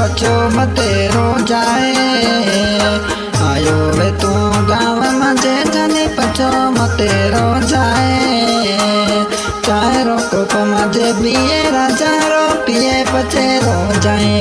बच्चो मतेरो जाए। आयो वे तू गाँव मजे जाने बच्चो मतेरो जाए। चाय रो कोप मजे पिए राजा रो पिए पचेरो जाए।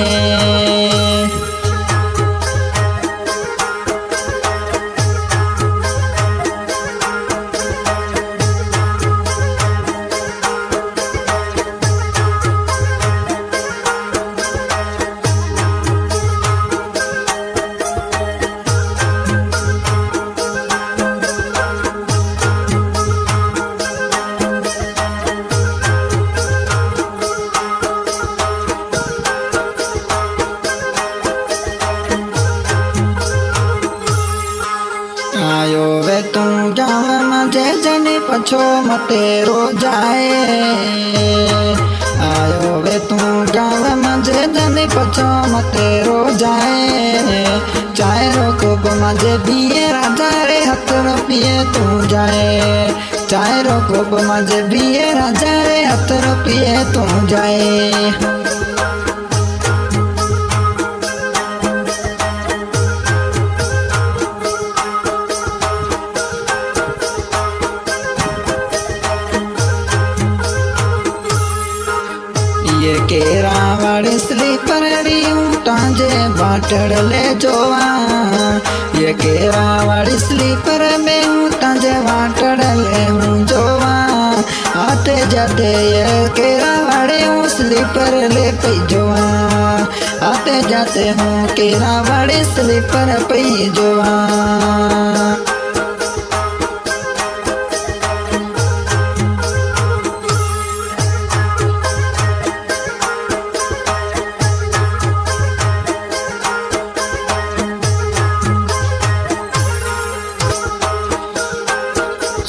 आयो वे तू गाँव मजे जने पछो मतेरो जाए। आयो वे तू गाँव मजे जने पछो मतेरो जाए। चाय रो कोप मजे पिए राजा रे हाथ रो पिए तू जाए। चाय रो कोप मजे पिए राजा रे हाथ रो पिए तू जाए। ये केरा वाड़ी स्लीपर टांजे बाटड़ ले जोवा। ये केरा वाड़ी स्लीपर में टांजे बाटड़ ले हूँ जोवा। आते जाते ये केरा वाड़ी स्लीपर ले पी जोवा। आते जाते हूँ केरा वाड़ी स्लीपर पी जोवा।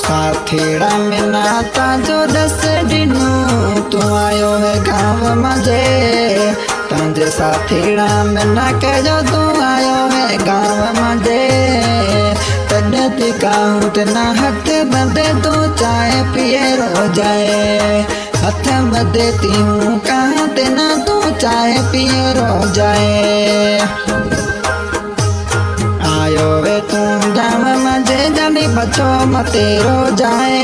साथीड़ा में नाता जो 10 दिनू तू आयो है गाँव मजे। तांजे साथीड़ा में ना के जो तू आयो है गाँव मजे। तने कहूँ तना हाथ बंदे तू चाय पिए रो जाए। हाथ में देती हूँ कहाँ तेना तू चाय पिए रो जाए। आयो वे तू गाँव मजे जानी बच्चो मतेरो जाए।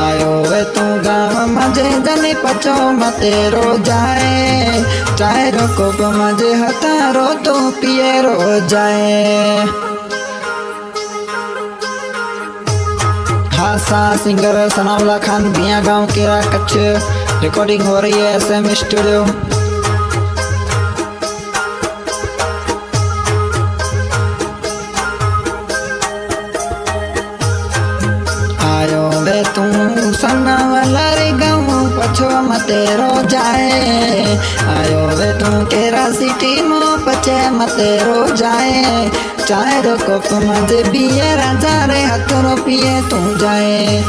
आयो वे तू गाँव मजे जानी बच्चो मतेरो जाए। चाय रो कोप मजे हतारो तो पिए रो जाए। हासा सिंगर सनाउल्लाह खान बिया गाँव केरा कच्छ। रिकॉर्डिंग हो रही है SM स्टूडियो। आयो वे तू सना वाला रे गाँव पछो मतेरो जाए। आयो वे तू केरा सिटी मो पछे मतेरो जाए। चाय रो कोप मजे पिए राजा रे हाथ रो पिए तू जाए।